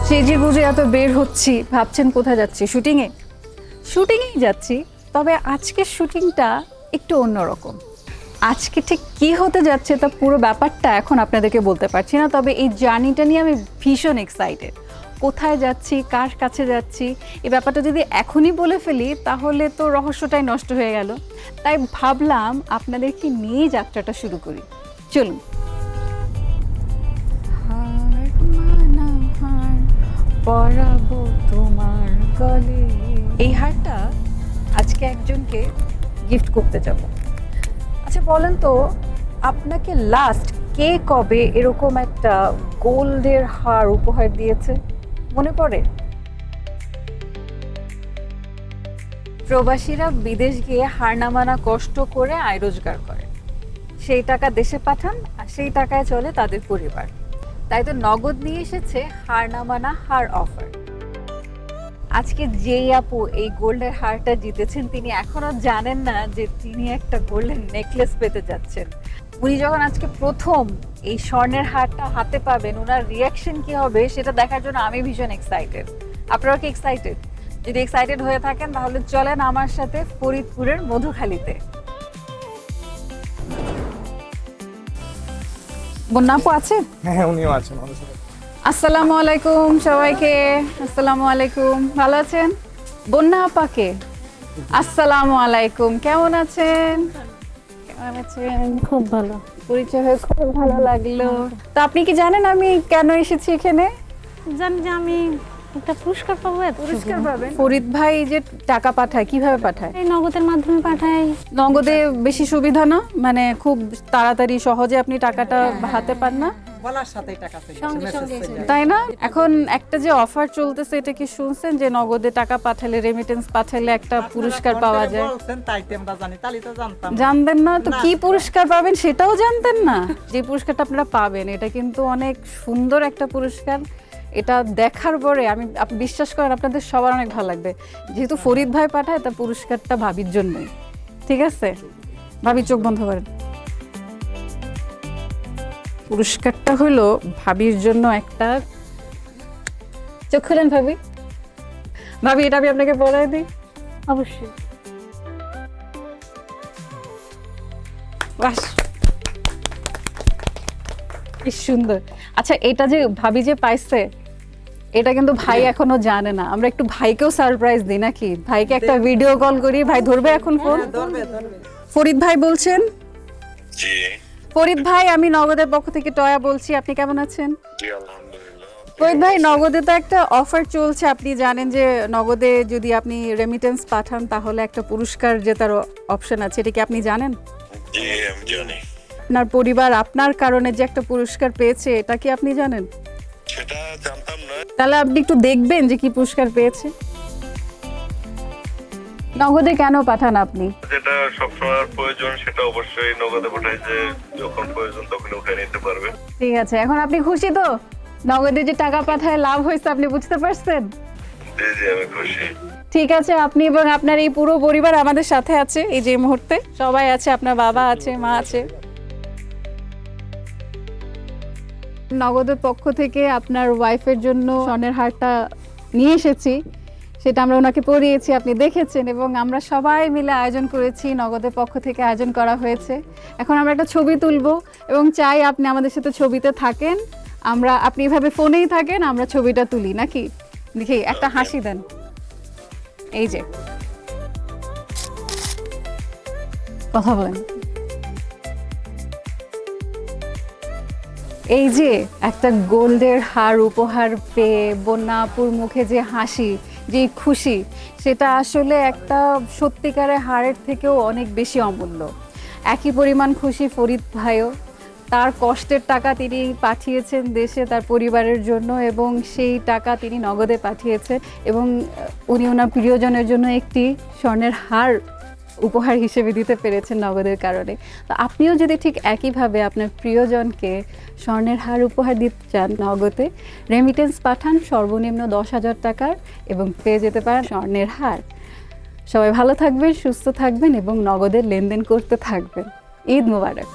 সেজে গুজে এত বের হচ্ছি, ভাবছেন কোথায় যাচ্ছি? শুটিংয়ে? শুটিংয়েই যাচ্ছি, তবে আজকের শুটিংটা একটু অন্যরকম। আজকে ঠিক কী হতে যাচ্ছে তা পুরো ব্যাপারটা এখন আপনাদেরকে বলতে পারছি না, তবে এই জার্নিটা নিয়ে আমি ভীষণ এক্সাইটেড। কোথায় যাচ্ছি, কার কাছে যাচ্ছি, এই ব্যাপারটা যদি এখনই বলে ফেলি তাহলে তো রহস্যটাই নষ্ট হয়ে গেল। তাই ভাবলাম আপনাদেরকে নিয়েই যাত্রাটা শুরু করি। চলুন। পরাবো তোমার গলে। এই হারটা আজকে একজনকে গিফট করতে যাব। আচ্ছা বলেন তো, আপনাকে লাস্ট কে কবে এরকম একটা গোল্ডের হার উপহার দিয়েছে মনে পড়ে? প্রবাসীরা বিদেশ গিয়ে হার নামানা কষ্ট করে আয় রোজগার করে, সেই টাকা দেশে পাঠান আর সেই টাকায় চলে তাদের পরিবার। তাই তো নগদ নিয়ে এসেছে হার নামানা হার অফার। আজকে যেই আপু এই গোল্ডের হারটা জিতেছেন তিনি এখনো জানেন না যে তিনি একটা গোল্ডের নেকলেস পেতে যাচ্ছেন। উনি যখন আজকে প্রথম এই স্বর্ণের হারটা হাতে পাবেন ওনার রিয়াকশন কি হবে সেটা দেখার জন্য আমি ভীষণ এক্সাইটেড। আপনারা কি এক্সাইটেড? যদি এক্সাইটেড হয়ে থাকেন তাহলে চলেন আমার সাথে ফরিদপুরের মধুখালীতে। বন্যা আপু আছে? হ্যাঁ উনিও আছেন আমাদের সাথে। আসসালামু আলাইকুম সবাইকে। আসসালামু আলাইকুম, ভালো আছেন? বন্যা আপাকে আসসালামু আলাইকুম, কেমন আছেন? কেমন আছেন? খুব ভালো। পরিচয় হয়ে খুব ভালো লাগলো। তা আপনি কি জানেন আমি কেন এসেছি এখানে? জানি যে আমি একটা পুরস্কার পাবো। পুরস্কার পাবেন? ফরিদ ভাই যে টাকা পাঠায়, কিভাবে পাঠায়? এই নগদের মাধ্যমে পাঠাই। নগদে বেশি সুবিধা না, মানে খুব তাড়াতাড়ি সহজে আপনি টাকাটা হাতে পান না? বলার সাথেই টাকা পেয়ে সঙ্গে মেসেজ সঙ্গে চলে যায়। তাই না? এখন একটা যে অফার চলতেছে এটা কি শুনছেন যে নগদে টাকা পাঠালে, রেমিটেন্স পাঠালে একটা পুরস্কার পাওয়া যায়? বলছেন তাই তো আমরা জানি, তাহলে তো জানতাম। জানতেন না তো? না। কি পুরস্কার পাবেন সেটাও জানতেন না? যে পুরস্কারটা আপনারা পাবেন এটা কিন্তু অনেক সুন্দর একটা পুরস্কার। এটা দেখার পরে আপনি বিশ্বাস করেন আপনাদের সবার অনেক ভালো লাগবে। যেহেতু ফরিদ ভাই পাঠায় তা পুরস্কারটা ভাবির জন্যই। ঠিক আছে, ভাবি চোখ বন্ধ করেন। পুরস্কারটা হলো ভাবির জন্য একটা, চোখ খুলেন ভাবি। ভাবি এটা আমি আপনাকে পড়াই দিই। অবশ্যই। বাস, কি সুন্দর। আচ্ছা এটা যে ভাবি যে পাইছে এটা কিন্তু ভাই এখনো জানে না। আমরা একটু ভাইকেও সারপ্রাইজ দিই নাকি? ভাইকে একটা ভিডিও কল করি। ভাই ধরবে এখন ফোন? হ্যাঁ, ধরবে ধরবে। ফরিদ ভাই বলছেন? জি ফরিদ ভাই আমি নগদের পক্ষ থেকে টয়া বলছি, আপনি কেমন আছেন? জি আলহামদুলিল্লাহ। ফরিদ ভাই নগদে তো একটা অফার চলছে, আপনি জানেন যে নগদে যদি আপনি রেমিটেন্স পাঠান তাহলে একটা পুরস্কার জেতার অপশন আছে, এটা কি আপনি জানেন? জি আমি জানি, আপনার পরিবার আপনার কারণে যে একটা পুরস্কার পেয়েছে এটা কি আপনি জানেন? সেটা জানতাম না। তাহলে আপনি একটু দেখবেন যে কি পুরস্কার পেয়েছে। নগদে কেন পাঠান আপনি? যেটা সবসময় প্রয়োজন সেটা অবশ্যই নগদে পাঠাই, যে যখন প্রয়োজন তখন উঠে নিতে পারবে। ঠিক আছে, এখন আপনি খুশি তো? নগদে যে টাকা পাঠায় লাভ হয়েছে আপনি বুঝতে পারছেন? জি জি আমি খুশি। ঠিক আছে, আপনি এবং আপনার এই পুরো পরিবার আমাদের সাথে আছে এই যে মুহূর্তে। সবাই আছে, আপনার বাবা আছে, মা আছে। নগদের পক্ষ থেকে আপনার ওয়াইফের জন্য স্বর্ণের হারটা নিয়ে এসেছি, সেটা আমরা ওনাকে পরিয়েছি, আপনি দেখেছেন, এবং আমরা সবাই মিলে আয়োজন করেছি, নগদের পক্ষ থেকে আয়োজন করা হয়েছে। এখন আমরা একটা ছবি তুলবো এবং চাই আপনি আমাদের সাথে ছবিতে থাকেন। আপনি এভাবে ফোনেই থাকেন, আমরা ছবিটা তুলি নাকি? দেখি একটা হাসি দেন। এই যে কথা বলেন। এই যে একটা গোল্ডের হার উপহার পেয়ে বন্যা আপুর মুখে যে হাসি, যে খুশি, সেটা আসলে একটা সত্যিকারের হারের থেকেও অনেক বেশি অমূল্য। একই পরিমাণ খুশি ফরিদ ভাইও। তার কষ্টের টাকা তিনি পাঠিয়েছেন দেশে তার পরিবারের জন্য, এবং সেই টাকা তিনি নগদে পাঠিয়েছেন, এবং উনি ওনার প্রিয়জনের জন্য একটি স্বর্ণের হার উপহার হিসেবে দিতে পেরেছেন নগদের কারণে। তো আপনিও যদি ঠিক একইভাবে আপনার প্রিয়জনকে স্বর্ণের হার উপহার দিতে চান নগদে, রেমিটেন্স পাঠান সর্বনিম্ন 10,000 টাকার এবং পেয়ে যেতে পারেন স্বর্ণের হার। সবাই ভালো থাকবেন, সুস্থ থাকবেন এবং নগদের লেনদেন করতে থাকবেন। ঈদ মোবারক।